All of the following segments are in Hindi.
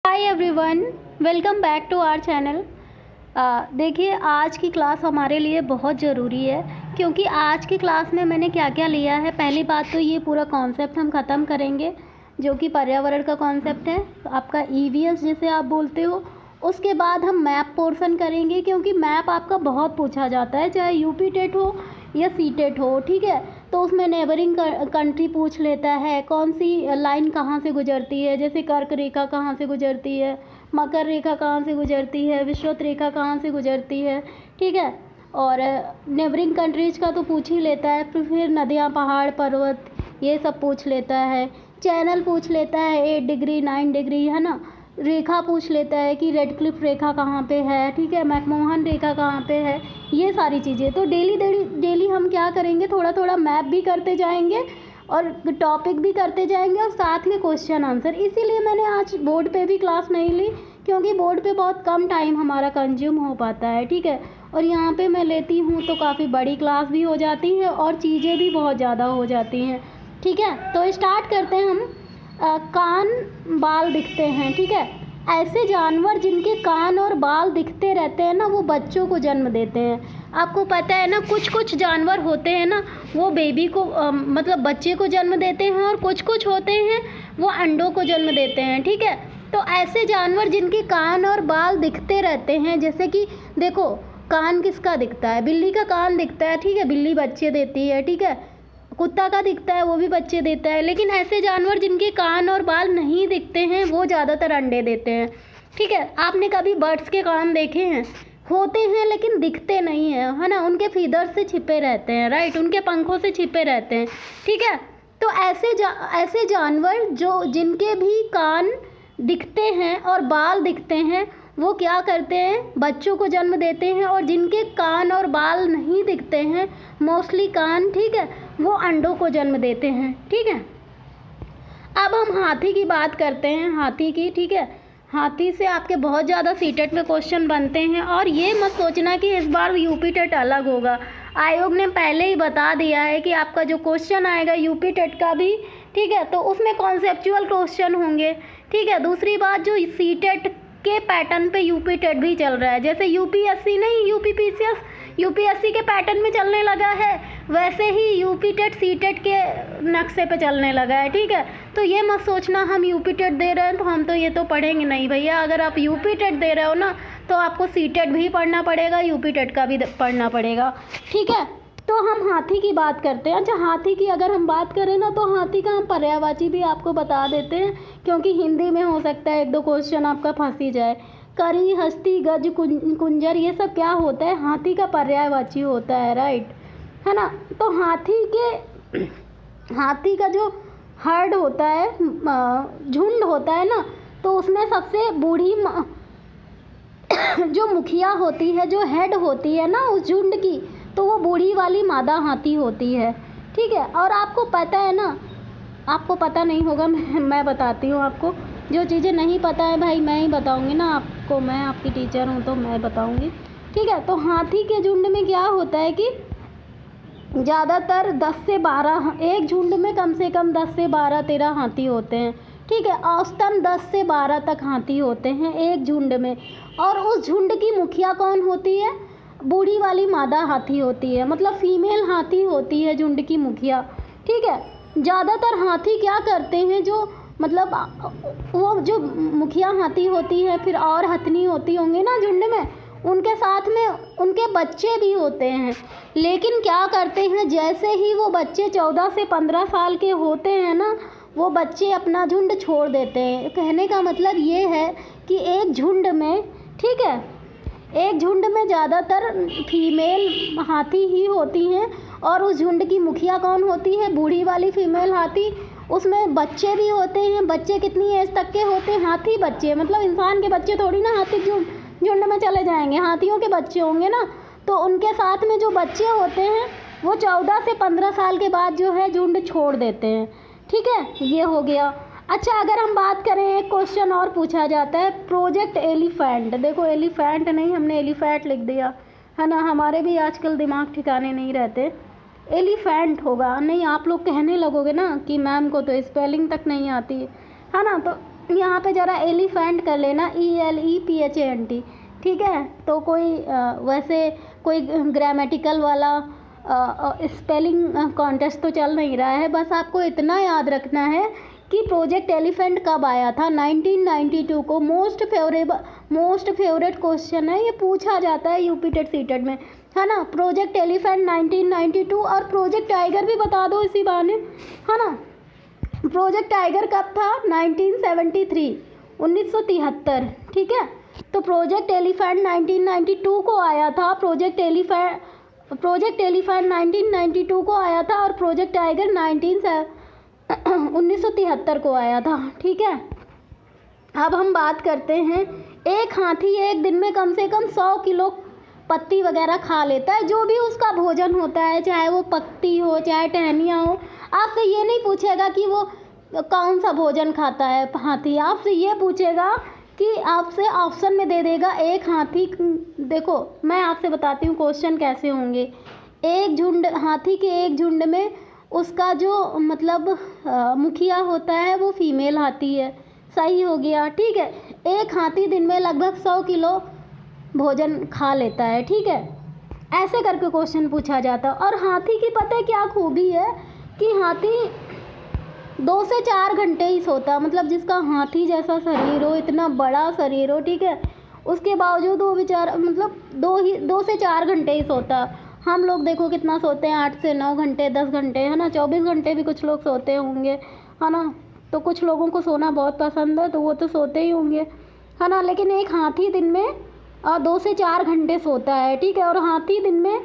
Hi everyone, welcome back to our channel. देखिए, आज की क्लास हमारे लिए बहुत ज़रूरी है क्योंकि आज की क्लास में मैंने क्या क्या लिया है। पहली बात तो ये पूरा कॉन्सेप्ट हम ख़त्म करेंगे जो कि पर्यावरण का कॉन्सेप्ट है, आपका ईवीएस जिसे आप बोलते हो। उसके बाद हम मैप पोर्शन करेंगे क्योंकि मैप आपका बहुत पूछा जाता है, चाहे यूपी टेट हो या सी टेट हो, ठीक है। तो उसमें नेबरिंग कंट्री पूछ लेता है, कौन सी लाइन कहाँ से गुजरती है, जैसे कर्क रेखा कहाँ से गुजरती है, मकर रेखा कहाँ से गुजरती है, विषुवत रेखा कहाँ से गुजरती है, ठीक है। और नेबरिंग कंट्रीज का तो पूछ ही लेता है, फिर नदियाँ, पहाड़, पर्वत, ये सब पूछ लेता है। चैनल पूछ लेता है, 8 डिग्री 9 डिग्री, है ना। रेखा पूछ लेता है कि रेड क्लिफ रेखा कहाँ पे है, ठीक है, मैकमोहन रेखा कहाँ पे है, ये सारी चीज़ें। तो डेली हम क्या करेंगे, थोड़ा थोड़ा मैप भी करते जाएंगे और टॉपिक भी करते जाएंगे और साथ में क्वेश्चन आंसर। इसीलिए मैंने आज बोर्ड पे भी क्लास नहीं ली क्योंकि बोर्ड पे बहुत कम टाइम हमारा कंज्यूम हो पाता है, ठीक है। और यहाँ पे मैं लेती हूँ तो काफ़ी बड़ी क्लास भी हो जाती है और चीज़ें भी बहुत ज़्यादा हो जाती हैं, ठीक है। तो स्टार्ट करते हैं हम। कान बाल दिखते हैं, ठीक है। ऐसे जानवर जिनके कान और बाल दिखते रहते हैं ना, वो बच्चों को जन्म देते हैं। आपको पता है ना, कुछ कुछ जानवर होते हैं ना, वो बेबी को मतलब बच्चे को जन्म देते हैं और कुछ कुछ होते हैं वो अंडों को जन्म देते हैं, ठीक है। तो ऐसे जानवर जिनके कान और बाल दिखते रहते हैं, जैसे कि देखो, कान किसका दिखता है, बिल्ली का कान दिखता है, ठीक है, बिल्ली बच्चे देती है, ठीक है। कुत्ता का दिखता है, वो भी बच्चे देता है। लेकिन ऐसे जानवर जिनके कान और बाल नहीं दिखते हैं वो ज़्यादातर अंडे देते हैं, ठीक है। आपने कभी बर्ड्स के कान देखे हैं? होते हैं लेकिन दिखते नहीं हैं, है ना, उनके फीदर से छिपे रहते हैं, राइट, उनके पंखों से छिपे रहते हैं, ठीक है। तो ऐसे जानवर जो जिनके भी कान दिखते हैं और बाल दिखते हैं वो क्या करते हैं, बच्चों को जन्म देते हैं। और जिनके कान और बाल नहीं दिखते हैं, मोस्टली कान, ठीक है, वो अंडों को जन्म देते हैं, ठीक है। अब हम हाथी की बात करते हैं, हाथी की, ठीक है। हाथी से आपके बहुत ज़्यादा सीटेट में क्वेश्चन बनते हैं और ये मत सोचना कि इस बार यूपी टेट अलग होगा। आयोग ने पहले ही बता दिया है कि आपका जो क्वेश्चन आएगा यूपी टेट का भी, ठीक है, तो उसमें कॉन्सेप्चुअल क्वेश्चन होंगे, ठीक है। दूसरी बात, जो सीटेट के पैटर्न पे यूपी टेट भी चल रहा है, जैसे यूपीएससी नहीं, यूपीपीसीएस यूपीएससी के पैटर्न में चलने लगा है, वैसे ही यूपी टेट सी टेट के नक्शे पे चलने लगा है, ठीक है। तो ये मत सोचना हम यूपी टेट दे रहे हैं तो हम तो ये तो पढ़ेंगे नहीं भैया। अगर आप यूपी टेट दे रहे हो ना तो आपको सी टेट भी पढ़ना पड़ेगा, यूपी टेट का भी पढ़ना पड़ेगा, ठीक है। तो हम हाथी की बात करते हैं। अच्छा, हाथी की अगर हम बात करें ना तो हाथी का हम पर्यायवाची भी आपको बता देते हैं क्योंकि हिंदी में हो सकता है 1-2 क्वेश्चन आपका फंस ही जाए। करी, हस्ती, गज, कुंजर, ये सब क्या होता है, हाथी का पर्यायवाची होता है, राइट, है ना। तो हाथी का जो हर्ड होता है, झुंड होता है ना, तो उसमें सबसे बूढ़ी जो मुखिया होती है, जो हेड होती है ना उस झुंड की, तो वो बूढ़ी वाली मादा हाथी होती है, ठीक है। और आपको पता है ना, आपको पता नहीं होगा, मैं बताती हूँ आपको। जो चीज़ें नहीं पता है भाई मैं ही बताऊँगी ना आपको, मैं आपकी टीचर हूँ तो मैं बताऊँगी, ठीक है। तो हाथी के झुंड में क्या होता है कि ज़्यादातर 10 से 12, एक झुंड में कम से कम 10 से 12 13 हाथी होते हैं, ठीक है। औसतन 10 से 12 तक हाथी होते हैं एक झुंड में। और उस झुंड की मुखिया कौन होती है, बूढ़ी वाली मादा हाथी होती है, मतलब फीमेल हाथी होती है झुंड की मुखिया, ठीक है। ज़्यादातर हाथी क्या करते हैं, जो मतलब वो जो मुखिया हाथी होती है, फिर और हथनी होती होंगे ना झुंड में, उनके साथ में उनके बच्चे भी होते हैं। लेकिन क्या करते हैं, जैसे ही वो बच्चे 14 से 15 साल के होते हैं ना, वो बच्चे अपना झुंड छोड़ देते हैं। कहने का मतलब ये है कि एक झुंड में, ठीक है, एक झुंड में ज़्यादातर फीमेल हाथी ही होती हैं और उस झुंड की मुखिया कौन होती है, बूढ़ी वाली फीमेल हाथी। उसमें बच्चे भी होते हैं। बच्चे कितनी एज तक के होते हैं, हाथी बच्चे, मतलब इंसान के बच्चे थोड़ी ना हाथी झुंड में चले जाएंगे, हाथियों के बच्चे होंगे ना। तो उनके साथ में जो बच्चे होते हैं वो 14 से 15 साल के बाद जो है झुंड छोड़ देते हैं, ठीक है, ये हो गया। अच्छा, अगर हम बात करें, एक क्वेश्चन और पूछा जाता है, प्रोजेक्ट एलिफेंट। देखो, एलिफेंट नहीं, हमने एलिफेंट लिख दिया, है ना, हमारे भी आजकल दिमाग ठिकाने नहीं रहते। एलिफेंट होगा नहीं, आप लोग कहने लगोगे ना कि मैम को तो स्पेलिंग तक नहीं आती है ना। तो यहाँ पे ज़रा एलिफेंट कर लेना, ELEPHANT, ठीक है। तो कोई वैसे कोई ग्रामेटिकल वाला स्पेलिंग कॉन्टेस्ट तो चल नहीं रहा है। बस आपको इतना याद रखना है कि प्रोजेक्ट एलिफेंट कब आया था, 1992 को। मोस्ट फेवरेट क्वेश्चन है, ये पूछा जाता है यूपी टेट सीटेट में, है ना। प्रोजेक्ट एलिफेंट 1992, और प्रोजेक्ट टाइगर भी बता दो इसी बहाने, है ना। प्रोजेक्ट टाइगर कब था, 1973, 1973, ठीक है। तो प्रोजेक्ट एलिफेंट 1992 को आया था, प्रोजेक्ट एलिफेंट 1992 को आया था, और प्रोजेक्ट टाइगर 1973 को आया था, ठीक है। अब हम बात करते हैं, एक हाथी एक दिन में कम से कम 100 किलो पत्ती वगैरह खा लेता है, जो भी उसका भोजन होता है, चाहे वो पत्ती हो चाहे टहनियाँ हो। आपसे ये नहीं पूछेगा कि वो कौन सा भोजन खाता है हाथी, आपसे ये पूछेगा कि आपसे ऑप्शन में दे देगा एक हाथी। देखो मैं आपसे बताती हूँ क्वेश्चन कैसे होंगे। एक झुंड, हाथी के एक झुंड में उसका जो मतलब मुखिया होता है वो फीमेल हाथी है, सही हो गया, ठीक है। एक हाथी दिन में लगभग 100 किलो भोजन खा लेता है, ठीक है। ऐसे करके क्वेश्चन पूछा जाता है। और हाथी की पता है क्या खूबी है कि हाथी 2 से 4 घंटे ही सोता है। मतलब जिसका हाथी जैसा शरीर हो, इतना बड़ा शरीर हो, ठीक है, उसके बावजूद वो बेचारा मतलब 2 से 4 घंटे ही सोता है। हम लोग देखो कितना सोते हैं, 8 से 9 घंटे, 10 घंटे, है ना। 24 घंटे भी कुछ लोग सोते होंगे, है ना। तो कुछ लोगों को सोना बहुत पसंद है तो वो तो सोते ही होंगे, है ना। लेकिन एक हाथी दिन में 2 से 4 घंटे सोता है, ठीक है। और हाथी दिन में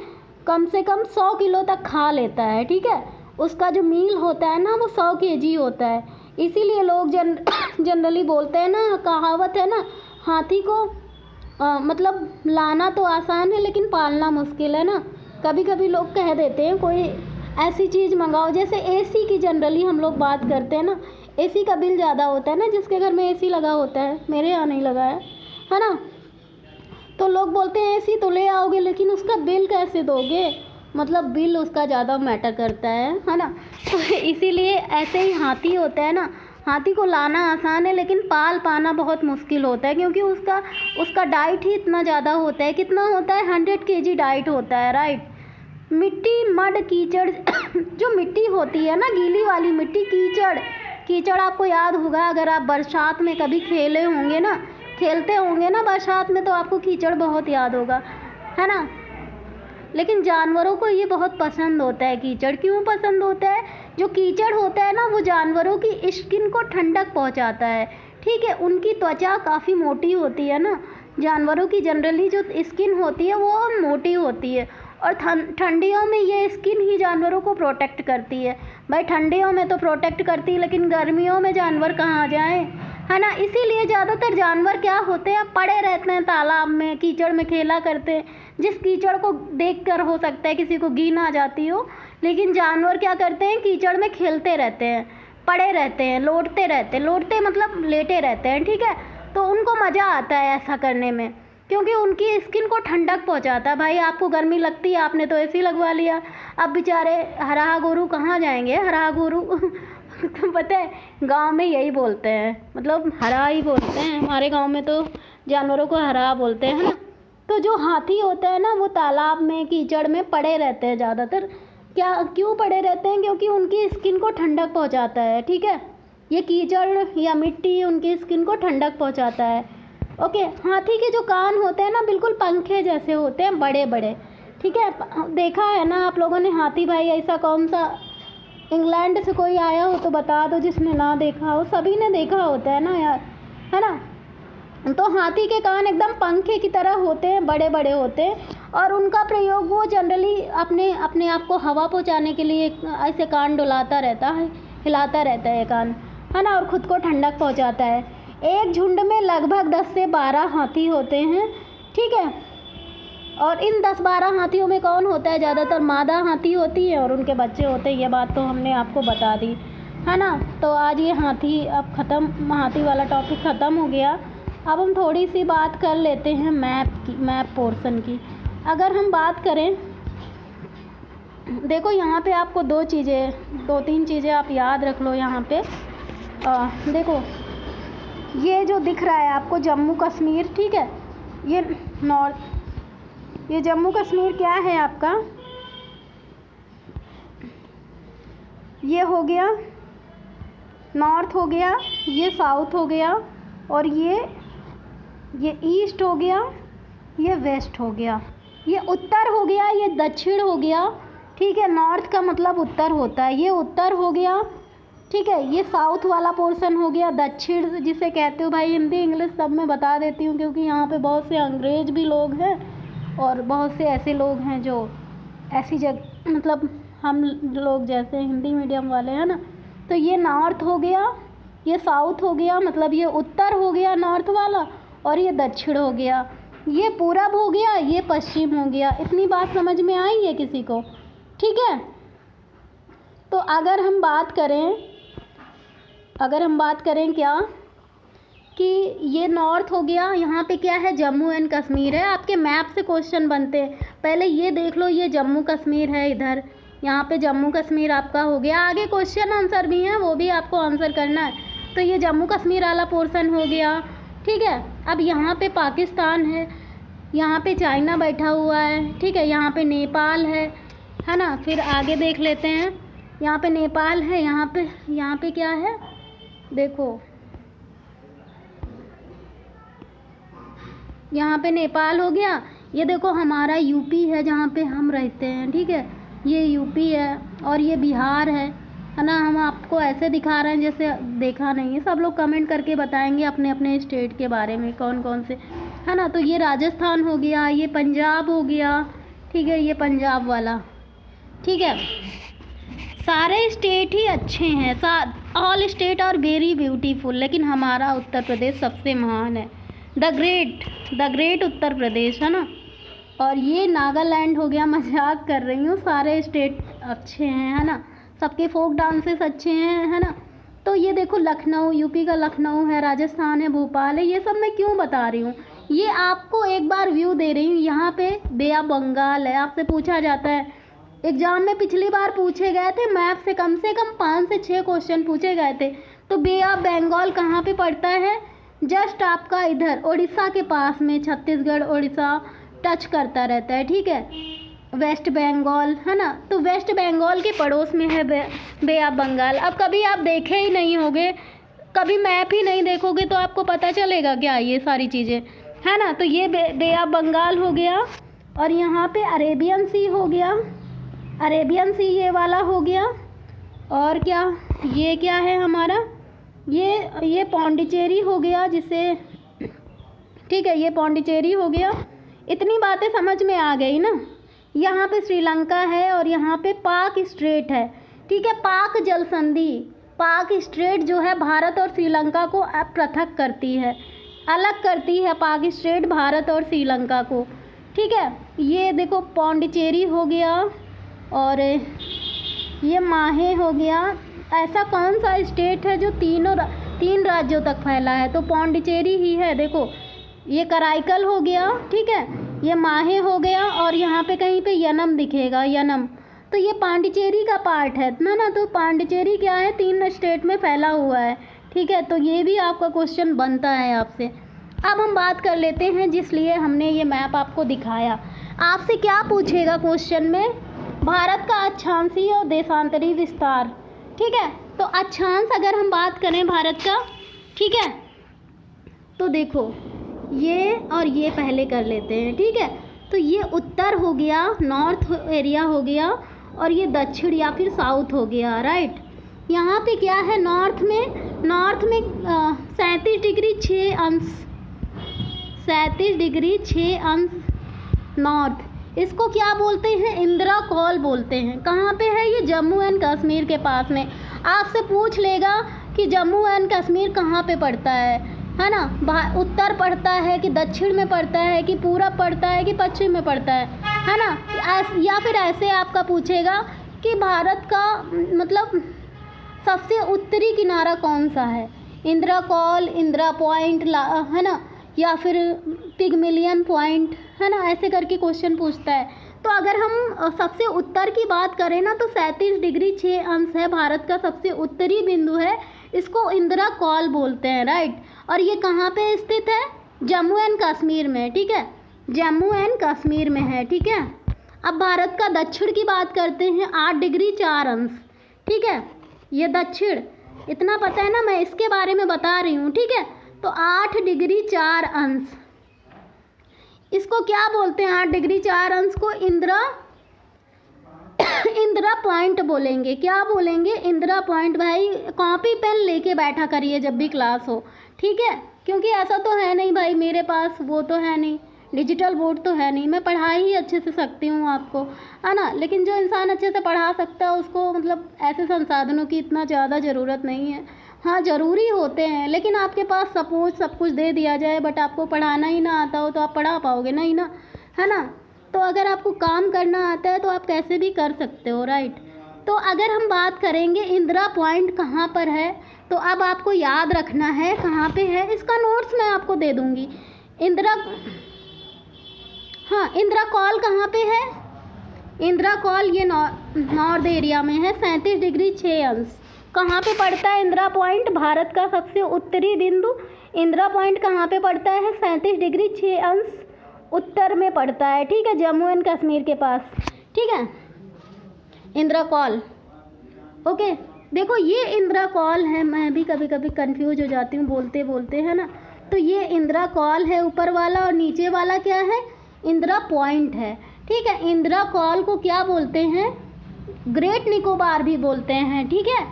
कम से कम 100 किलो तक खा लेता है, ठीक है। उसका जो मील होता है ना वो 100 kg होता है। इसीलिए लोग जनरली बोलते हैं ना, कहावत है ना, हाथी को मतलब लाना तो आसान है लेकिन पालना मुश्किल है ना। कभी कभी लोग कह देते हैं कोई ऐसी चीज़ मंगाओ, जैसे एसी की जनरली हम लोग बात करते हैं ना, एसी का बिल ज़्यादा होता है ना जिसके घर में एसी लगा होता है, मेरे यहाँ नहीं लगा है ना। तो लोग बोलते हैं एसी तो ले आओगे लेकिन उसका बिल कैसे दोगे, मतलब बिल उसका ज़्यादा मैटर करता है ना। तो इसीलिए ऐसे ही हाथी होता है ना, हाथी को लाना आसान है लेकिन पाल पाना बहुत मुश्किल होता है, क्योंकि उसका डाइट ही इतना ज़्यादा होता है। कितना होता है, 100 kg डाइट होता है, राइट। मिट्टी, मड, कीचड़ जो मिट्टी होती है ना, गीली वाली मिट्टी, कीचड़ आपको याद होगा, अगर आप बरसात में कभी खेलते होंगे ना बरसात में, तो आपको कीचड़ बहुत याद होगा, है ना। लेकिन जानवरों को ये बहुत पसंद होता है कीचड़। क्यों पसंद होता है, जो कीचड़ होता है ना वो जानवरों की स्किन को ठंडक पहुंचाता है, ठीक है। उनकी त्वचा काफ़ी मोटी होती है ना, जानवरों की जनरली जो स्किन होती है वो मोटी होती है, और ठंडियों में ये स्किन ही जानवरों को प्रोटेक्ट करती है। भाई ठंडियों में तो प्रोटेक्ट करती है लेकिन गर्मियों में जानवर कहाँ जाएं, है ना। इसीलिए ज़्यादातर जानवर क्या होते हैं, पड़े रहते हैं तालाब में, कीचड़ में खेला करते हैं। जिस कीचड़ को देखकर हो सकता है किसी को घिन आ जाती हो, लेकिन जानवर क्या करते हैं, कीचड़ में खेलते रहते हैं, पड़े रहते हैं, लौटते मतलब लेटे रहते हैं, ठीक है। तो उनको मज़ा आता है ऐसा करने में, क्योंकि उनकी स्किन को ठंडक पहुंचाता है। भाई आपको गर्मी लगती है, आपने तो एसी लगवा लिया, अब बेचारे हराहा गोरू कहाँ जाएंगे, हराहा गोरू तो पता है गांव में यही बोलते हैं, मतलब हरा ही बोलते हैं, हमारे गांव में तो जानवरों को हरा बोलते हैं, है ना। तो जो हाथी होता है ना वो तालाब में, कीचड़ में पड़े रहते हैं ज़्यादातर। क्यों पड़े रहते हैं, क्योंकि उनकी स्किन को ठंडक पहुंचाता है, ठीक है। ये कीचड़ या मिट्टी उनकी स्किन को ठंडक पहुंचाता है, ओके। हाथी के जो कान होते हैं ना बिल्कुल पंखे जैसे होते हैं, बड़े बड़े, ठीक है। देखा है ना आप लोगों ने हाथी भाई, ऐसा कौन सा इंग्लैंड से कोई आया हो तो बता दो जिसने ना देखा हो, सभी ने देखा होता है ना यार, है ना। तो हाथी के कान एकदम पंखे की तरह होते हैं, बड़े बड़े होते हैं, और उनका प्रयोग वो जनरली अपने आप को हवा पहुंचाने के लिए ऐसे कान डुलाता रहता है, हिलाता रहता है कान, है ना, और ख़ुद को ठंडक पहुंचाता है। एक झुंड में लगभग 10 से 12 हाथी होते हैं, ठीक है। और इन 10-12 हाथियों में कौन होता है, ज़्यादातर मादा हाथी होती है और उनके बच्चे होते हैं। ये बात तो हमने आपको बता दी, है ना। तो आज ये हाथी वाला टॉपिक ख़त्म हो गया। अब हम थोड़ी सी बात कर लेते हैं मैप पोर्शन की। अगर हम बात करें, देखो यहाँ पे आपको 2-3 चीज़ें आप याद रख लो। यहाँ पे देखो ये जो दिख रहा है आपको जम्मू कश्मीर, ठीक है, ये नॉर्थ, ये जम्मू कश्मीर क्या है आपका, ये हो गया नॉर्थ हो गया, ये साउथ हो गया, और ये ईस्ट हो गया, ये वेस्ट हो गया, ये उत्तर हो गया, ये दक्षिण हो गया, ठीक है। नॉर्थ का मतलब उत्तर होता है, ये उत्तर हो गया, ठीक है। ये साउथ वाला पोर्शन हो गया, दक्षिण जिसे कहते हो। भाई हिंदी इंग्लिश सब मैं बता देती हूँ, क्योंकि यहाँ पे बहुत से अंग्रेज भी लोग हैं और बहुत से ऐसे लोग हैं जो ऐसी जगह, मतलब हम लोग जैसे हिंदी मीडियम वाले हैं ना। तो ये नॉर्थ हो गया, ये साउथ हो गया, मतलब ये उत्तर हो गया नॉर्थ वाला, और ये दक्षिण हो गया, ये पूरब हो गया, ये पश्चिम हो गया। इतनी बात समझ में आई है किसी को? ठीक है। तो अगर हम बात करें क्या कि ये नॉर्थ हो गया, यहाँ पे क्या है, जम्मू एंड कश्मीर है। आपके मैप से क्वेश्चन बनते हैं, पहले ये देख लो, ये जम्मू कश्मीर है इधर, यहाँ पे जम्मू कश्मीर आपका हो गया। आगे क्वेश्चन आंसर भी हैं, वो भी आपको आंसर करना है। तो ये जम्मू कश्मीर वाला पोर्शन हो गया, ठीक है। अब यहाँ पे पाकिस्तान है, यहाँ पे चाइना बैठा हुआ है, ठीक है, यहाँ पे नेपाल है ना। फिर आगे देख लेते हैं, यहाँ पे नेपाल है, यहाँ पे क्या है, देखो यहाँ पे नेपाल हो गया। ये देखो हमारा यूपी है जहाँ पे हम रहते हैं, ठीक है, ये यूपी है, और ये बिहार है ना। हम आपको ऐसे दिखा रहे हैं जैसे देखा नहीं है। सब लोग कमेंट करके बताएंगे अपने अपने स्टेट के बारे में, कौन कौन से, है ना। तो ये राजस्थान हो गया, ये पंजाब हो गया, ठीक है, ये पंजाब वाला, ठीक है। सारे स्टेट ही अच्छे हैं, all state are very beautiful, लेकिन हमारा उत्तर प्रदेश सबसे महान है। द ग्रेट उत्तर प्रदेश, है ना। और ये नागालैंड हो गया, मजाक कर रही हूँ। सारे स्टेट अच्छे हैं, है ना, सबके फोक डांसेस अच्छे हैं, है ना। तो ये देखो लखनऊ, यूपी का लखनऊ है, राजस्थान है, भोपाल है। ये सब मैं क्यों बता रही हूँ, ये आपको एक बार व्यू दे रही हूँ। यहाँ पे बे ऑफ बंगाल है, आपसे पूछा जाता है एग्ज़ाम में, पिछली बार पूछे गए थे मैप से कम 5 से 6 क्वेश्चन पूछे गए थे। तो बे ऑफ बंगाल कहाँ पे पड़ता है, जस्ट आपका इधर उड़ीसा के पास में, छत्तीसगढ़ उड़ीसा टच करता रहता है, ठीक है। वेस्ट बंगाल, है ना। तो वेस्ट बंगाल के पड़ोस में है बे ऑफ बंगाल। अब कभी आप देखे ही नहीं होगे, कभी मैप ही नहीं देखोगे तो आपको पता चलेगा क्या ये सारी चीज़ें, है ना। तो ये बे ऑफ बंगाल हो गया, और यहाँ पे अरेबियन सी हो गया, अरेबियन सी ये वाला हो गया। और क्या, ये क्या है हमारा, ये पौंडीचेरी हो गया, जिसे, ठीक है, ये पौंडीचेरी हो गया। इतनी बातें समझ में आ गई ना। यहाँ पे श्रीलंका है, और यहाँ पे पाक स्ट्रेट है, ठीक है। पाक जल संधि, पाक स्ट्रेट जो है भारत और श्रीलंका को पृथक करती है, अलग करती है पाक स्ट्रेट भारत और श्रीलंका को, ठीक है। ये देखो पौंडीचेरी हो गया, और ये माहे हो गया। ऐसा कौन सा स्टेट है जो 3 राज्यों तक फैला है, तो पौंडीचेरी ही है। देखो ये कराईकल हो गया, ठीक है, ये माहे हो गया, और यहाँ पे कहीं पे यनम दिखेगा, यनम। तो ये पांडिचेरी का पार्ट है ना। तो पांडिचेरी क्या है, 3 स्टेट में फैला हुआ है, ठीक है। तो ये भी आपका क्वेश्चन बनता है आपसे। अब हम बात कर लेते हैं, जिसलिए हमने ये मैप आपको दिखाया। आपसे क्या पूछेगा क्वेश्चन में, भारत का अक्षांशीय और देशांतरी विस्तार, ठीक है। तो अक्षांश अगर हम बात करें भारत का, ठीक है, तो देखो ये और ये पहले कर लेते हैं, ठीक है। तो ये उत्तर हो गया, नॉर्थ एरिया हो गया, और ये दक्षिण या फिर साउथ हो गया, राइट। यहाँ पे क्या है, नॉर्थ में 37 डिग्री 6 अंश, 37 डिग्री 6 अंश नॉर्थ। इसको क्या बोलते हैं, इंदिरा कॉल बोलते हैं। कहाँ पे है ये, जम्मू एंड कश्मीर के पास में। आपसे पूछ लेगा कि जम्मू एंड कश्मीर कहाँ पे पड़ता है ना, उत्तर पड़ता है कि दक्षिण में पड़ता है कि पूरब पड़ता है कि पश्चिम में पड़ता है ना। या फिर ऐसे आपका पूछेगा कि भारत का मतलब सबसे उत्तरी किनारा कौन सा है, इंदिरा कॉल, इंदिरा पॉइंट, है ना, या फिर पिगमिलियन पॉइंट, है ना। ऐसे करके क्वेश्चन पूछता है। तो अगर हम सबसे उत्तर की बात करें ना, तो 37 डिग्री 6 अंश है, भारत का सबसे उत्तरी बिंदु है इसको इंदिरा कॉल बोलते हैं, राइट। और ये कहाँ पे स्थित है? जम्मू एंड कश्मीर में, ठीक है, जम्मू एंड कश्मीर में है, ठीक है। अब भारत का दक्षिण की बात करते हैं, 8 डिग्री 4 अंश, ठीक है। ये दक्षिण इतना पता है ना, मैं इसके बारे में बता रही हूँ, ठीक है। तो 8 डिग्री 4 अंश, इसको क्या बोलते हैं? 8 डिग्री 4 अंश को इंदिरा पॉइंट बोलेंगे। क्या बोलेंगे? इंदिरा पॉइंट। भाई कॉपी पेन लेके बैठा करिए जब भी क्लास हो, ठीक है, क्योंकि ऐसा तो है नहीं भाई मेरे पास, वो तो है नहीं, डिजिटल बोर्ड तो है नहीं, मैं पढ़ा ही अच्छे से सकती हूँ आपको, है ना। लेकिन जो इंसान अच्छे से पढ़ा सकता है उसको मतलब ऐसे संसाधनों की इतना ज़्यादा ज़रूरत नहीं है। हाँ ज़रूरी होते हैं, लेकिन आपके पास सपोज सब कुछ दे दिया जाए बट आपको पढ़ाना ही ना आता हो तो आप पढ़ा पाओगे नहीं ना, है ना। तो अगर आपको काम करना आता है तो आप कैसे भी कर सकते हो, राइट। तो अगर हम बात करेंगे इंदिरा पॉइंट कहाँ पर है, तो अब आपको याद रखना है कहाँ पे है, इसका नोट्स मैं आपको दे दूँगी। इंदिरा कॉल कहाँ पे है? इंदिरा कॉल ये नॉर्थ एरिया में है, 37 डिग्री 6 अंश। कहाँ पे पड़ता है इंदिरा पॉइंट? भारत का सबसे उत्तरी बिंदु इंदिरा पॉइंट कहाँ पे पड़ता है? 37 डिग्री 6 अंश उत्तर में पड़ता है, ठीक है, जम्मू एंड कश्मीर के पास, ठीक है। Indira call, okay. देखो ये इंदिरा कॉल है, मैं भी कभी कभी कंफ्यूज हो जाती हूँ बोलते बोलते, है ना। तो ये इंदिरा कॉल है ऊपर वाला, और नीचे वाला क्या है? इंदिरा पॉइंट है, ठीक है। इंदिरा कॉल को क्या बोलते हैं? ग्रेट निकोबार भी बोलते हैं, ठीक है,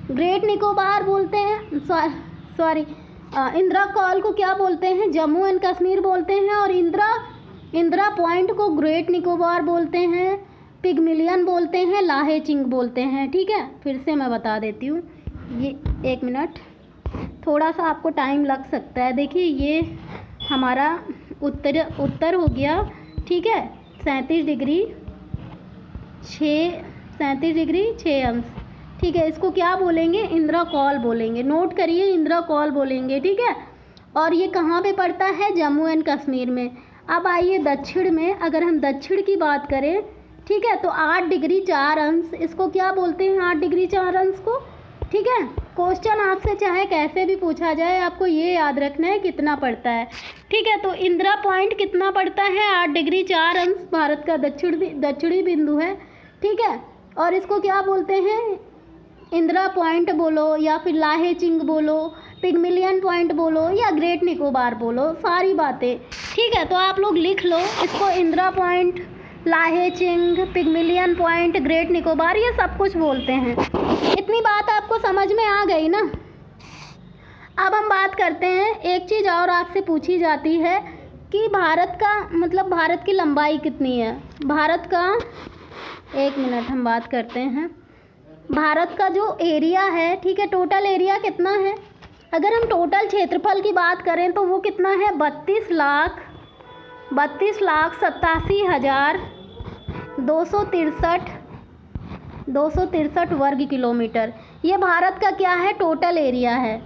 ग्रेट निकोबार बोलते हैं, सॉरी इंदिरा कॉल को क्या बोलते हैं? जम्मू एंड कश्मीर बोलते हैं। और इंदिरा पॉइंट को ग्रेट निकोबार बोलते हैं, पिगमिलियन बोलते हैं, लाहेचिंग बोलते हैं, ठीक है। फिर से मैं बता देती हूँ, ये 1 मिनट, थोड़ा सा आपको टाइम लग सकता है। देखिए ये हमारा उत्तर हो गया, ठीक है, 37 डिग्री 6 अंश, ठीक है। इसको क्या बोलेंगे? इंदिरा कॉल बोलेंगे, नोट करिए, इंदिरा कॉल बोलेंगे, ठीक है। और ये कहाँ पे पड़ता है? जम्मू एंड कश्मीर में। अब आइए दक्षिण में, अगर हम दक्षिण की बात करें, ठीक है, तो 8 डिग्री 4 अंश, इसको क्या बोलते हैं? 8 डिग्री 4 अंश को, ठीक है। क्वेश्चन आपसे चाहे कैसे भी पूछा जाए, आपको ये याद रखना है कितना पड़ता है, ठीक है। तो इंदिरा पॉइंट कितना पड़ता है? 8 डिग्री 4 अंश, भारत का दक्षिणी बिंदु है, ठीक है। और इसको क्या बोलते हैं? इंदिरा पॉइंट बोलो या फिर लाहेचिंग बोलो, पिगमिलियन पॉइंट बोलो या ग्रेट निकोबार बोलो, सारी बातें, ठीक है। तो आप लोग लिख लो इसको, इंदिरा पॉइंट, लाहेचिंग, पिगमिलियन पॉइंट, ग्रेट निकोबार, ये सब कुछ बोलते हैं। इतनी बात आपको समझ में आ गई ना। अब हम बात करते हैं, एक चीज़ और आपसे पूछी जाती है कि भारत का मतलब भारत की लंबाई कितनी है? भारत का, 1 मिनट हम बात करते हैं, भारत का जो एरिया है, ठीक है, टोटल एरिया कितना है? अगर हम टोटल क्षेत्रफल की बात करें तो वो कितना है? 32,87,263 वर्ग किलोमीटर। ये भारत का क्या है? टोटल एरिया है।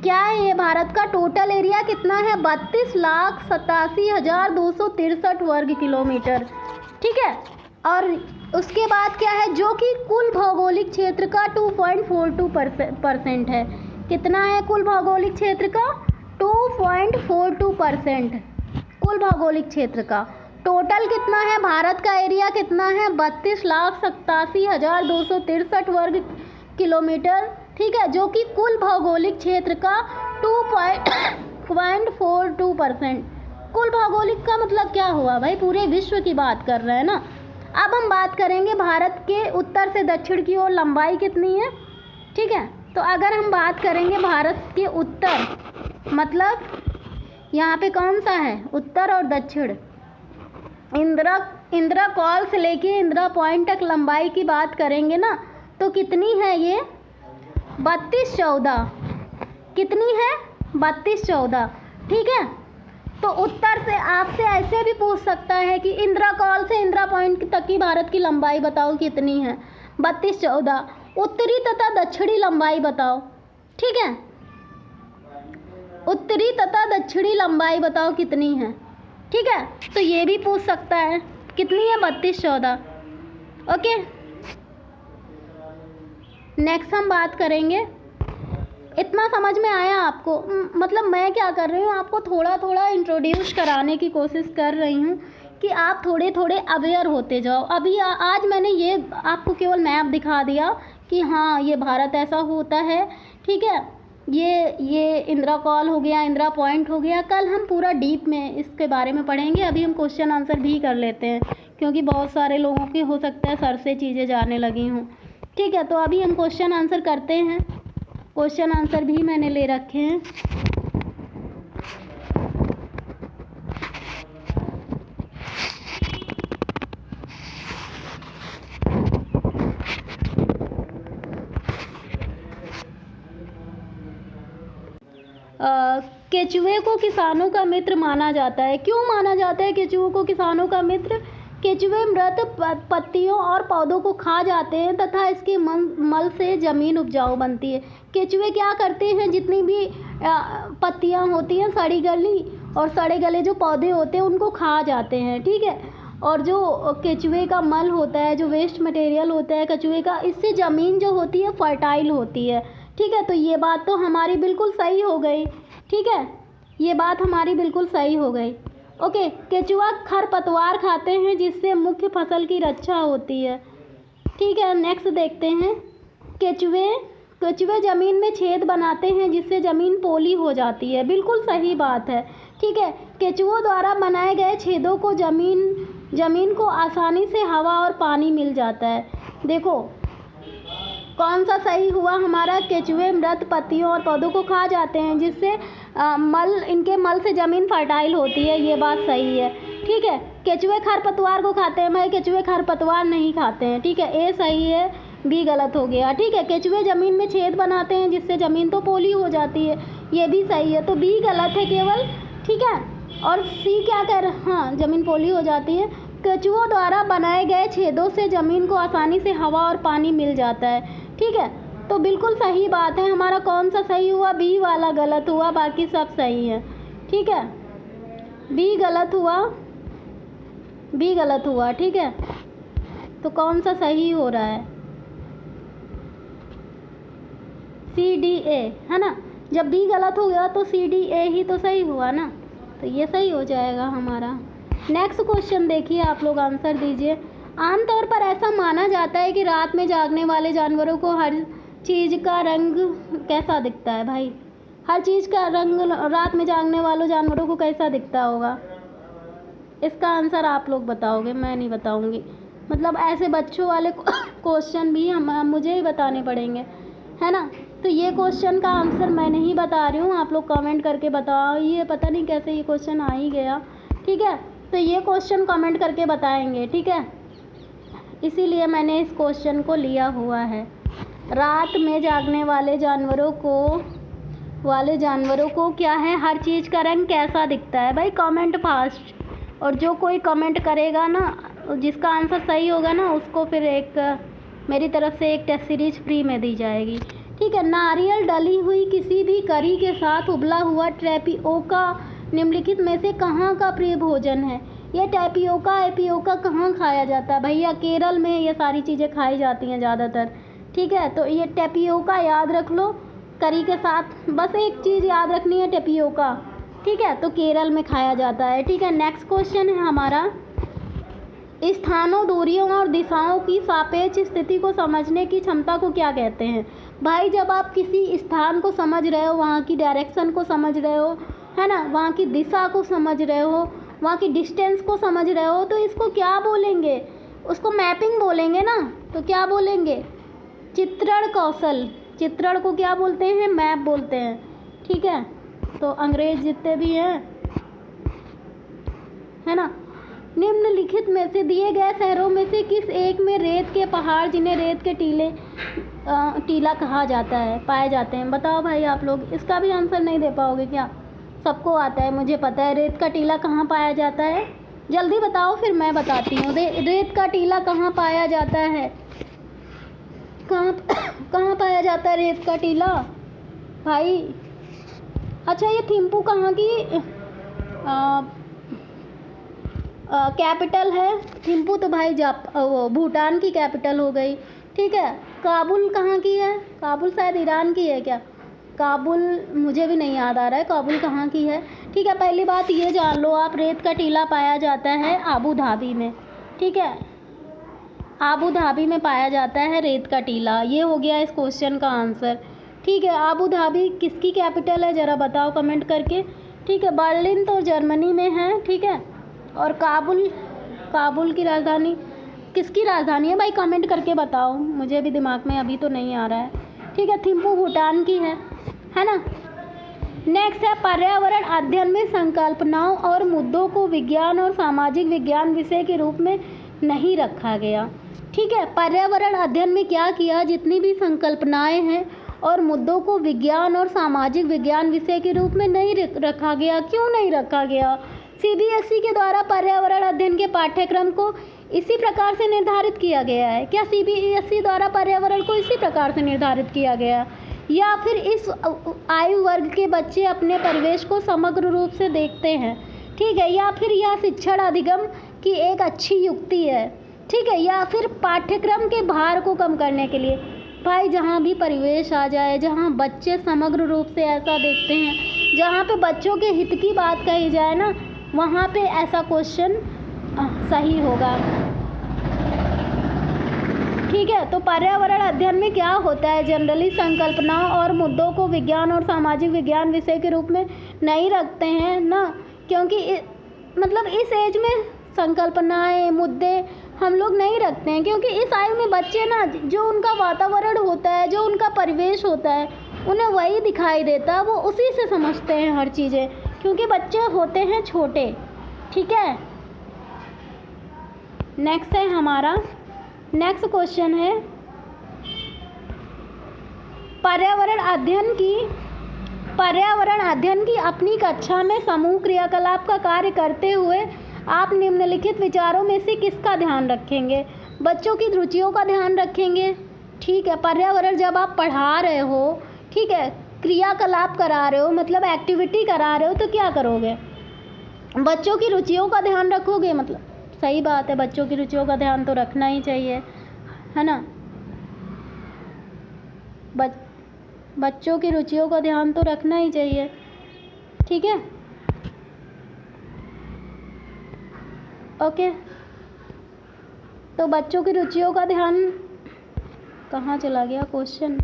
क्या है ये? भारत का टोटल एरिया कितना है? 32,87,263 वर्ग किलोमीटर, ठीक है। और उसके बाद क्या है? जो कि कुल भौगोलिक क्षेत्र का 2.42% है। कितना है कुल भौगोलिक क्षेत्र का? 2.42% कुल भौगोलिक क्षेत्र का। टोटल कितना है? भारत का एरिया कितना है? 32,87,263 वर्ग किलोमीटर, ठीक है, जो कि कुल भौगोलिक क्षेत्र का 2.42%। कुल भौगोलिक का मतलब क्या हुआ भाई? पूरे विश्व की बात कर रहे हैं ना। अब हम बात करेंगे भारत के उत्तर से दक्षिण की ओर लंबाई कितनी है, ठीक है। तो अगर हम बात करेंगे भारत के उत्तर, मतलब यहाँ पे कौन सा है? उत्तर और दक्षिण। इंदिरा कॉल से लेके इंदिरा पॉइंट तक लंबाई की बात करेंगे ना, तो कितनी है ये? 3214। कितनी है? 3214, ठीक है। तो उत्तर से आपसे ऐसे भी पूछ सकता है कि इंदिरा कॉल से इंदिरा पॉइंट तक की भारत की लंबाई बताओ कितनी है? 3214। उत्तरी तथा दक्षिणी लंबाई बताओ, ठीक है, उत्तरी तथा दक्षिणी लंबाई बताओ कितनी है, ठीक है। तो ये भी पूछ सकता है, कितनी है? 3214, ओके। नेक्स्ट हम बात करेंगे इतना समझ में आया आपको? मतलब मैं क्या कर रही हूँ, आपको थोड़ा थोड़ा इंट्रोड्यूस कराने की कोशिश कर रही हूँ कि आप थोड़े थोड़े अवेयर होते जाओ। अभी आज मैंने ये आपको केवल मैप दिखा दिया कि हाँ ये भारत ऐसा होता है, ठीक है। ये इंदिरा कॉल हो गया, इंदिरा पॉइंट हो गया। कल हम पूरा डीप में इसके बारे में पढ़ेंगे। अभी हम क्वेश्चन आंसर भी कर लेते हैं, क्योंकि बहुत सारे लोगों की हो सकता है सर से चीज़ें जाने लगी हूँ, ठीक है। तो अभी हम क्वेश्चन आंसर करते हैं। क्वेश्चन आंसर भी मैंने ले रखे हैं। केचुए को किसानों का मित्र माना जाता है। क्यों माना जाता है केचुओं को किसानों का मित्र? केचुए मृत पत्तियों और पौधों को खा जाते हैं तथा इसके मल से ज़मीन उपजाऊ बनती है। केचुए क्या करते हैं, जितनी भी पत्तियां होती हैं सड़ी गली और सड़े गले जो पौधे होते हैं उनको खा जाते हैं, ठीक है। और जो केचुए का मल होता है, जो वेस्ट मटेरियल होता है केचुए का, इससे ज़मीन जो होती है फर्टाइल होती है, ठीक है। तो ये बात तो हमारी बिल्कुल सही हो गई, ठीक है। ये बात हमारी बिल्कुल सही हो गई। ओके, केचुआ खरपतवार खाते हैं जिससे मुख्य फसल की रक्षा होती है, ठीक है। नेक्स्ट देखते हैं। केचुए ज़मीन में छेद बनाते हैं जिससे ज़मीन पोली हो जाती है। बिल्कुल सही बात है, ठीक है। केचुओं द्वारा बनाए गए छेदों को ज़मीन को आसानी से हवा और पानी मिल जाता है। देखो कौन सा सही हुआ हमारा? केचुए मृत पत्तियों और पौधों को खा जाते हैं जिससे इनके मल से ज़मीन फर्टाइल होती है। ये बात सही है, ठीक है। केचुए खरपतवार को खाते हैं। भाई केचुए खरपतवार नहीं खाते हैं, ठीक है। ए सही है, बी गलत हो गया, ठीक है। केचुए ज़मीन में छेद बनाते हैं जिससे ज़मीन तो पोली हो जाती है, ये भी सही है। तो बी गलत है केवल, ठीक है। और सी क्या कह रहा? हाँ, ज़मीन पोली हो जाती है। केचुओं द्वारा बनाए गए छेदों से ज़मीन को आसानी से हवा और पानी मिल जाता है, ठीक है। तो बिल्कुल सही बात है। हमारा कौन सा सही हुआ? बी वाला गलत हुआ, बाकी सब सही है, ठीक है। बी गलत हुआ, बी गलत हुआ, ठीक है। तो कौन सा सही हो रहा है? सी डी ए, है ना। जब बी गलत हो गया तो सी डी ए ही तो सही हुआ ना, तो ये सही हो जाएगा हमारा। नेक्स्ट क्वेश्चन देखिए, आप लोग आंसर दीजिए। आमतौर पर ऐसा माना जाता है कि रात में जागने वाले जानवरों को हर चीज़ का रंग कैसा दिखता है? भाई हर चीज़ का रंग रात में जागने वालों जानवरों को कैसा दिखता होगा? इसका आंसर आप लोग बताओगे, मैं नहीं बताऊंगी। मतलब ऐसे बच्चों वाले क्वेश्चन भी मुझे ही बताने पड़ेंगे, है ना। तो ये क्वेश्चन का आंसर मैं नहीं बता रही हूँ, आप लोग कमेंट करके बताओ। ये पता नहीं कैसे ये क्वेश्चन आ ही गया, ठीक है। तो ये क्वेश्चन कमेंट करके बताएंगे, ठीक है। इसीलिए मैंने इस क्वेश्चन को लिया हुआ है। रात में जागने वाले जानवरों को क्या है, हर चीज़ का रंग कैसा दिखता है? भाई कमेंट फास्ट। और जो कोई कमेंट करेगा ना, जिसका आंसर सही होगा ना, उसको फिर मेरी तरफ से एक टेस्ट सीरीज फ्री में दी जाएगी, ठीक है। नारियल डली हुई किसी भी करी के साथ उबला हुआ टैपियोका निम्नलिखित में से कहाँ का प्रिय भोजन है? ये एपियोका कहाँ खाया जाता है? भैया केरल में ये सारी चीज़ें खाई जाती हैं ज़्यादातर, ठीक है। तो ये टैपियोका याद रख लो, करी के साथ बस एक चीज़ याद रखनी है, टैपियोका, ठीक है। तो केरल में खाया जाता है, ठीक है। नेक्स्ट क्वेश्चन है हमारा, स्थानों, दूरियों और दिशाओं की सापेक्ष स्थिति को समझने की क्षमता को क्या कहते हैं? भाई जब आप किसी स्थान को समझ रहे हो, वहाँ की डायरेक्शन को समझ रहे हो, है ना, वहाँ की दिशा को समझ रहे हो, वहाँ की डिस्टेंस को समझ रहे हो, तो इसको क्या बोलेंगे? उसको मैपिंग बोलेंगे ना। तो क्या बोलेंगे? चित्रण कौशल। चित्रण को क्या बोलते हैं? मैप बोलते हैं, ठीक है। तो अंग्रेज जितने भी हैं, है ना। निम्नलिखित में से दिए गए शहरों में से किस एक में रेत के पहाड़, जिन्हें रेत के टीला कहा जाता है, पाए जाते हैं? बताओ भाई आप लोग। इसका भी आंसर नहीं दे पाओगे क्या? सबको आता है, मुझे पता है। रेत का टीला कहाँ पाया जाता है? जल्दी बताओ, फिर मैं बताती हूँ। रेत का टीला कहाँ पाया जाता है? कहाँ पाया जाता है रेत का टीला भाई? अच्छा, ये थिम्पू कहाँ की कैपिटल है? थिम्पू तो भाई वो भूटान की कैपिटल हो गई, ठीक है। काबुल कहाँ की है? काबुल शायद ईरान की है क्या? काबुल मुझे भी नहीं याद आ रहा है काबुल कहाँ की है। ठीक है, पहली बात ये जान लो आप, रेत का टीला पाया जाता है आबू धाबी में। ठीक है, आबू धाबी में पाया जाता है रेत का टीला। ये हो गया इस क्वेश्चन का आंसर। ठीक है, आबू धाबी किसकी कैपिटल है ज़रा बताओ कमेंट करके। ठीक है, बर्लिन तो जर्मनी में है। ठीक है, और काबुल की राजधानी किसकी राजधानी है भाई, कमेंट करके बताओ, मुझे भी दिमाग में अभी तो नहीं आ रहा है। ठीक है, थिम्पू भूटान की है ना। नेक्स्ट है, पर्यावरण अध्ययन में संकल्पनाओं और मुद्दों को विज्ञान और सामाजिक विज्ञान विषय के रूप में नहीं रखा गया। ठीक है, पर्यावरण अध्ययन में क्या किया, जितनी भी संकल्पनाएं हैं और मुद्दों को विज्ञान और सामाजिक विज्ञान विषय के रूप में नहीं रखा गया। क्यों नहीं रखा गया? सीबीएसई के द्वारा पर्यावरण अध्ययन के पाठ्यक्रम को इसी प्रकार से निर्धारित किया गया है। क्या सीबीएसई द्वारा पर्यावरण को इसी प्रकार से निर्धारित किया गया, या फिर इस आयु वर्ग के बच्चे अपने परिवेश को समग्र रूप से देखते हैं? ठीक है, या फिर यह शिक्षण अधिगम की एक अच्छी युक्ति है? ठीक है, या फिर पाठ्यक्रम के भार को कम करने के लिए? भाई जहाँ भी परिवेश आ जाए, जहाँ बच्चे समग्र रूप से ऐसा देखते हैं, जहाँ पे बच्चों के हित की बात कही जाए ना, वहाँ पे ऐसा क्वेश्चन सही होगा। ठीक है, तो पर्यावरण अध्ययन में क्या होता है, जनरली संकल्पनाओं और मुद्दों को विज्ञान और सामाजिक विज्ञान विषय के रूप में नहीं रखते हैं ना, क्योंकि मतलब इस एज में संकल्पनाएं मुद्दे हम लोग नहीं रखते हैं, क्योंकि इस आयु में बच्चे ना, जो उनका वातावरण होता है, जो उनका परिवेश होता है, उन्हें वही दिखाई देता है, वो उसी से समझते हैं हर चीज़ें, क्योंकि बच्चे होते हैं छोटे। ठीक है, नेक्स्ट है हमारा, नेक्स्ट क्वेश्चन है, पर्यावरण अध्ययन की अपनी कक्षा में समूह क्रियाकलाप का कार्य करते हुए आप निम्नलिखित विचारों में से किसका ध्यान रखेंगे? बच्चों की रुचियों का ध्यान रखेंगे। ठीक है, पर्यावरण जब आप पढ़ा रहे हो, ठीक है, क्रियाकलाप करा रहे हो, मतलब एक्टिविटी करा रहे हो, तो क्या करोगे? बच्चों की रुचियों का ध्यान रखोगे। मतलब सही बात है, बच्चों की रुचियों का ध्यान तो रखना ही चाहिए, है ना। बच्चों की रुचियों का ध्यान तो रखना ही चाहिए। ठीक है, ओके, तो बच्चों की रुचियों का ध्यान, कहाँ चला गया क्वेश्चन?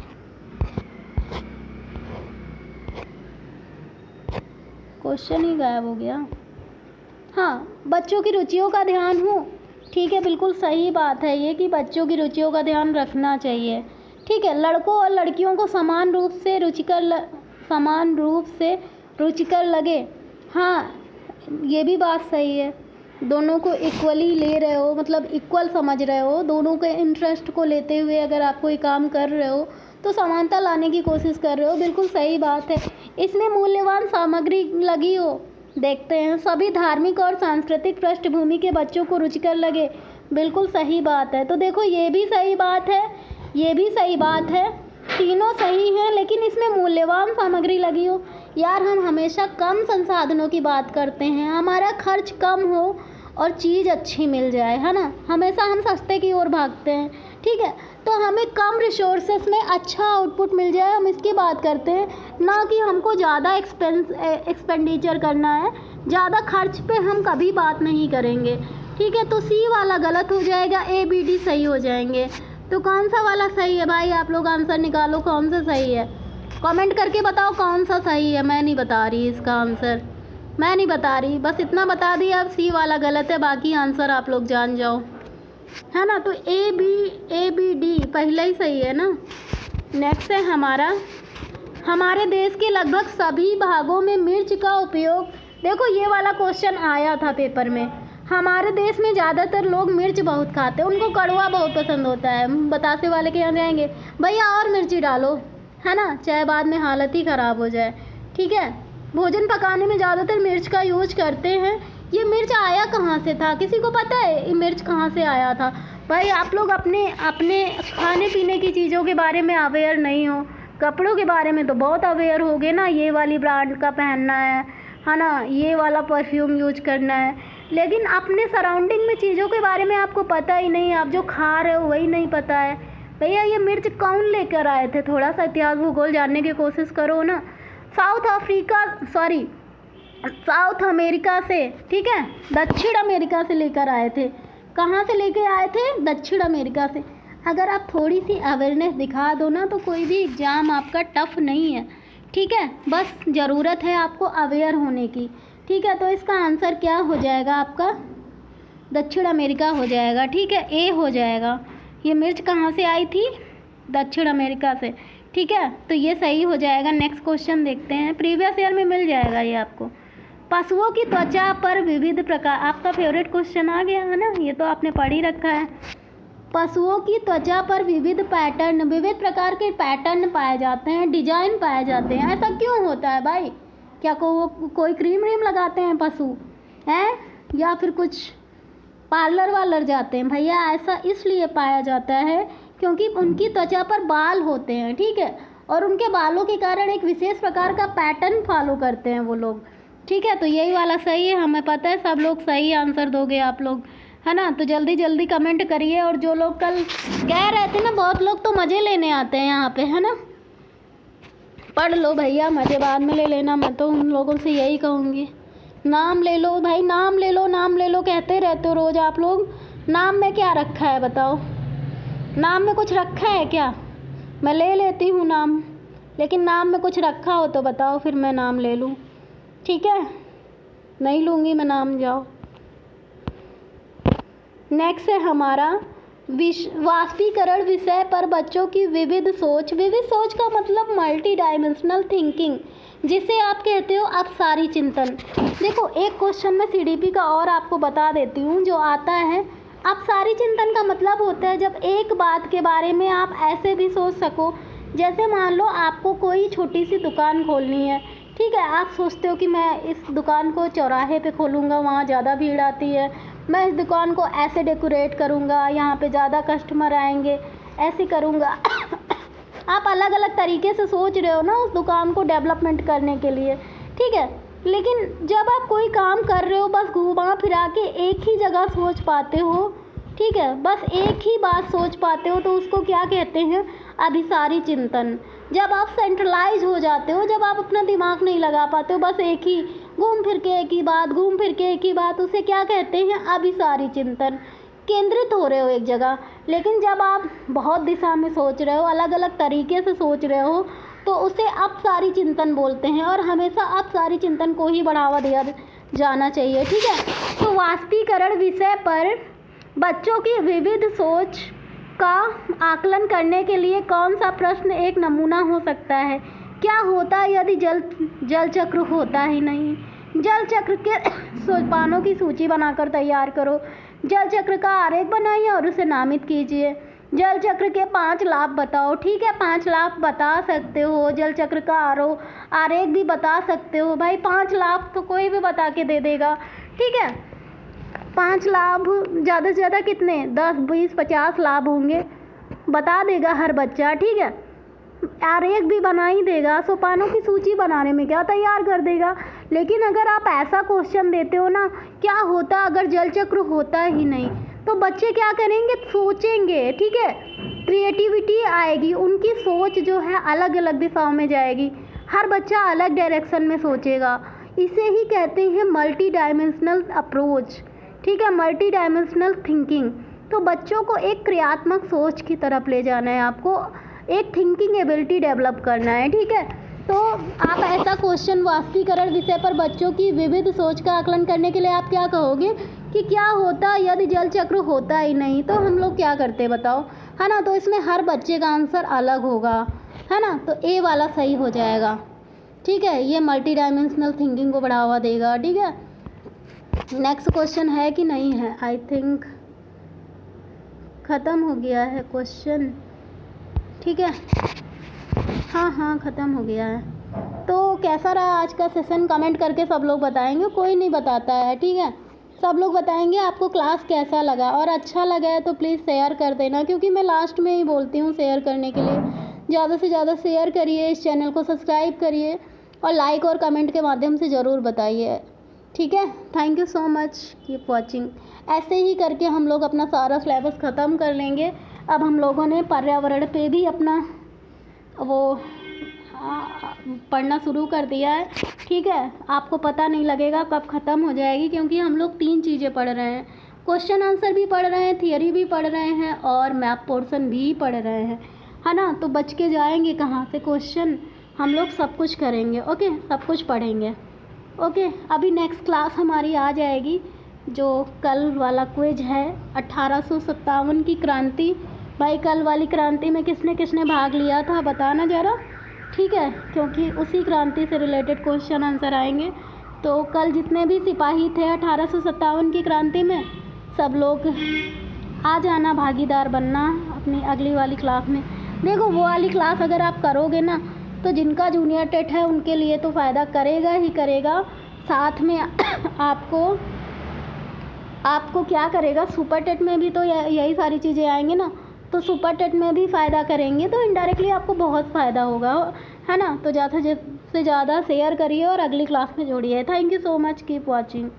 क्वेश्चन ही गायब हो गया। हाँ, बच्चों की रुचियों का ध्यान हो। ठीक है, बिल्कुल सही बात है ये कि बच्चों की रुचियों का ध्यान रखना चाहिए। ठीक है, लड़कों और लड़कियों को समान रूप से रुचिकर लगे। हाँ, ये भी बात सही है, दोनों को इक्वली ले रहे हो, मतलब इक्वल समझ रहे हो, दोनों के इंटरेस्ट को लेते हुए अगर आप कोई काम कर रहे हो तो समानता लाने की कोशिश कर रहे हो, बिल्कुल सही बात है। इसमें मूल्यवान सामग्री लगी हो, देखते हैं, सभी धार्मिक और सांस्कृतिक पृष्ठभूमि के बच्चों को रुचिकर लगे, बिल्कुल सही बात है। तो देखो, ये भी सही बात है, ये भी सही बात है, तीनों सही हैं, लेकिन इसमें मूल्यवान सामग्री लगी हो। यार, हम हमेशा कम संसाधनों की बात करते हैं, हमारा खर्च कम हो और चीज़ अच्छी मिल जाए, है ना, हमेशा हम सस्ते की ओर भागते हैं। ठीक है, तो हमें कम रिसोर्सेस में अच्छा आउटपुट मिल जाए, हम इसकी बात करते हैं, ना कि हमको ज़्यादा एक्सपेंडिचर करना है, ज़्यादा खर्च पे हम कभी बात नहीं करेंगे। ठीक है, तो सी वाला गलत हो जाएगा, ए बी डी सही हो जाएंगे। तो कौन सा वाला सही है भाई, आप लोग आंसर निकालो, कौन सा सही है, कमेंट करके बताओ कौन सा सही है। मैं नहीं बता रही इसका आंसर, मैं नहीं बता रही, बस इतना बता दिया, अब सी वाला गलत है, बाकी आंसर आप लोग जान जाओ, है ना। तो ए बी डी पहले ही सही है ना। नेक्स्ट है हमारा, हमारे देश के लगभग सभी भागों में मिर्च का उपयोग, देखो ये वाला क्वेश्चन आया था पेपर में, हमारे देश में ज़्यादातर लोग मिर्च बहुत खाते हैं, उनको कड़वा बहुत पसंद होता है। बतासे वाले के यहाँ जाएंगे, भैया और मिर्ची डालो, है ना, चाहे बाद में हालत ही ख़राब हो जाए। ठीक है, भोजन पकाने में ज़्यादातर मिर्च का यूज करते हैं। ये मिर्च आया कहाँ से था, किसी को पता है ये मिर्च कहाँ से आया था? भाई आप लोग अपने खाने पीने की चीज़ों के बारे में अवेयर नहीं हो, कपड़ों के बारे में तो बहुत अवेयर हो गए ना, ये वाली ब्रांड का पहनना है ना, ये वाला परफ्यूम यूज करना है, लेकिन अपने सराउंडिंग में चीज़ों के बारे में आपको पता ही नहीं, आप जो खा रहे हो वही नहीं पता है। भैया ये मिर्च कौन लेकर आए थे? थोड़ा सा इतिहास भूगोल जानने की कोशिश करो ना। साउथ अमेरिका से, ठीक है, दक्षिण अमेरिका से लेकर आए थे। कहाँ से लेकर आए थे? दक्षिण अमेरिका से। अगर आप थोड़ी सी अवेयरनेस दिखा दो ना तो कोई भी एग्ज़ाम आपका टफ नहीं है, ठीक है। बस ज़रूरत है आपको अवेयर होने की, ठीक है। तो इसका आंसर क्या हो जाएगा आपका? दक्षिण अमेरिका हो जाएगा, ठीक है, ए हो जाएगा। ये मिर्च कहाँ से आई थी? दक्षिण अमेरिका से, ठीक है। तो ये सही हो जाएगा। नेक्स्ट क्वेश्चन देखते हैं, प्रीवियस ईयर में मिल जाएगा ये आपको। पशुओं की त्वचा पर विविध प्रकार, आपका फेवरेट क्वेश्चन आ गया है ना, ये तो आपने पढ़ ही रखा है। पशुओं की त्वचा पर विविध प्रकार के पैटर्न पाए जाते हैं, डिजाइन पाए जाते हैं। ऐसा क्यों होता है भाई? क्या कोई क्रीम व्रीम लगाते हैं पशु हैं, या फिर कुछ पार्लर वालर जाते हैं? भैया ऐसा इसलिए पाया जाता है क्योंकि उनकी त्वचा पर बाल होते हैं, ठीक है, और उनके बालों के कारण एक विशेष प्रकार का पैटर्न फॉलो करते हैं वो लोग, ठीक है। तो यही वाला सही है, हमें पता है सब लोग सही आंसर दोगे आप लोग, है ना। तो जल्दी जल्दी कमेंट करिए। और जो लोग कल कह रहे थे ना, बहुत लोग तो मज़े लेने आते हैं यहाँ पे, है ना। पढ़ लो भैया, मज़े बाद में ले लेना। मैं तो उन लोगों से यही कहूँगी, नाम ले लो भाई, नाम ले लो, नाम ले लो कहते रहते हो रोज़ आप लोग। नाम में क्या रखा है बताओ? नाम में कुछ रखा है क्या? मैं ले लेती हूँ नाम, लेकिन नाम में कुछ रखा हो तो बताओ, फिर मैं नाम ले लूँ, ठीक है। नहीं लूँगी मैं नाम, जाओ। नेक्स्ट है हमारा वाष्पीकरण विषय पर बच्चों की विविध सोच। विविध सोच का मतलब मल्टी डायमेंशनल थिंकिंग, जिसे आप कहते हो अपसारी चिंतन। देखो एक क्वेश्चन में सीडीपी का और आपको बता देती हूँ जो आता है। अपसारी चिंतन का मतलब होता है जब एक बात के बारे में आप ऐसे भी सोच सको, जैसे मान लो आपको कोई छोटी सी दुकान खोलनी है, ठीक है। आप सोचते हो कि मैं इस दुकान को चौराहे पे खोलूँगा, वहाँ ज़्यादा भीड़ आती है, मैं इस दुकान को ऐसे डेकोरेट करूँगा, यहाँ पे ज़्यादा कस्टमर आएंगे, ऐसे करूँगा। आप अलग अलग तरीके से सोच रहे हो ना उस दुकान को डेवलपमेंट करने के लिए, ठीक है। लेकिन जब आप कोई काम कर रहे हो बस घुमा फिरा के एक ही जगह सोच पाते हो, ठीक है, बस एक ही बात सोच पाते हो, तो उसको क्या कहते हैं? अभिसारी चिंतन। जब आप सेंट्रलाइज हो जाते हो, जब आप अपना दिमाग नहीं लगा पाते हो, बस एक ही घूम फिर के एक ही बात, उसे क्या कहते हैं? अभिसारी चिंतन। केंद्रित हो रहे हो एक जगह। लेकिन जब आप बहुत दिशा में सोच रहे हो, अलग अलग तरीके से सोच रहे हो, तो उसे अपसारी चिंतन बोलते हैं। और हमेशा अपसारी चिंतन को ही बढ़ावा दिया जाना चाहिए, ठीक है। तो वाष्पीकरण विषय पर बच्चों की विविध सोच का आकलन करने के लिए कौन सा प्रश्न एक नमूना हो सकता है? क्या होता यदि जल चक्र होता ही नहीं? जल चक्र के सोपानों की सूची बनाकर तैयार करो। जल चक्र का आरेख बनाइए और उसे नामित कीजिए। जल चक्र के 5 लाभ बताओ, ठीक है। 5 लाभ बता सकते हो, जल चक्र का आरेख भी बता सकते हो। भाई 5 लाभ तो कोई भी बता के दे देगा, ठीक है। 5 लाभ ज़्यादा से ज़्यादा कितने? 10, 20, 50 लाभ होंगे, बता देगा हर बच्चा, ठीक है। आरेख भी बना ही देगा, सोपानों की सूची बनाने में क्या तैयार कर देगा। लेकिन अगर आप ऐसा क्वेश्चन देते हो ना, क्या होता अगर जल चक्र होता ही नहीं, तो बच्चे क्या करेंगे? सोचेंगे, ठीक है। क्रिएटिविटी आएगी, उनकी सोच जो है अलग अलग दिशाओं में जाएगी, हर बच्चा अलग डायरेक्शन में सोचेगा। इसे ही कहते हैं मल्टी डायमेंशनल अप्रोच, ठीक है, मल्टी डायमेंशनल थिंकिंग। तो बच्चों को एक क्रियात्मक सोच की तरफ ले जाना है, आपको एक थिंकिंग एबिलिटी डेवलप करना है, ठीक है। तो आप ऐसा क्वेश्चन वाष्पीकरण विषय पर बच्चों की विविध सोच का आकलन करने के लिए आप क्या कहोगे कि क्या होता यदि जल चक्र होता ही नहीं, तो हम लोग क्या करते बताओ, है ना। तो इसमें हर बच्चे का आंसर अलग होगा, है ना। तो ए वाला सही हो जाएगा, ठीक है। ये मल्टी डायमेंशनल थिंकिंग को बढ़ावा देगा, ठीक है। नेक्स्ट क्वेश्चन है कि नहीं है? आई थिंक ख़त्म हो गया है क्वेश्चन, ठीक है। हाँ ख़त्म हो गया है। तो कैसा रहा आज का सेशन? कमेंट करके सब लोग बताएंगे, कोई नहीं बताता है, ठीक है। सब लोग बताएंगे आपको क्लास कैसा लगा, और अच्छा लगा है तो प्लीज़ शेयर कर देना, क्योंकि मैं लास्ट में ही बोलती हूँ शेयर करने के लिए। ज़्यादा से ज़्यादा शेयर करिए, इस चैनल को सब्सक्राइब करिए, और लाइक और कमेंट के माध्यम से ज़रूर बताइए, ठीक है। Thank you so much, keep watching. ऐसे ही करके हम लोग अपना सारा सिलेबस ख़त्म कर लेंगे। अब हम लोगों ने पर्यावरण पे भी अपना वो पढ़ना शुरू कर दिया है, ठीक है। आपको पता नहीं लगेगा कब ख़त्म हो जाएगी, क्योंकि हम लोग 3 चीज़ें पढ़ रहे हैं, क्वेश्चन आंसर भी पढ़ रहे हैं, थियरी भी पढ़ रहे हैं और मैथ पोर्शन भी पढ़ रहे हैं, है ना। तो बच के जाएंगे कहाँ से क्वेश्चन, हम लोग सब कुछ करेंगे, ओके, सब कुछ पढ़ेंगे, ओके। अभी नेक्स्ट क्लास हमारी आ जाएगी, जो कल वाला क्विज है 1857 की क्रांति। भाई कल वाली क्रांति में किसने किसने भाग लिया था बताना ज़रा, ठीक है, क्योंकि उसी क्रांति से रिलेटेड क्वेश्चन आंसर आएंगे। तो कल जितने भी सिपाही थे 1857 की क्रांति में, सब लोग आ जाना, भागीदार बनना अपनी अगली वाली क्लास में। देखो वो वाली क्लास अगर आप करोगे ना, तो जिनका जूनियर टेट है उनके लिए तो फ़ायदा करेगा ही करेगा, साथ में आपको क्या करेगा, सुपर टेट में भी तो यही सारी चीज़ें आएंगी ना, तो सुपर टेट में भी फ़ायदा करेंगे, तो इनडायरेक्टली आपको बहुत फ़ायदा होगा, है ना। तो ज़्यादा से ज़्यादा शेयर करिए और अगली क्लास में जोड़िए। Thank you so much, keep watching.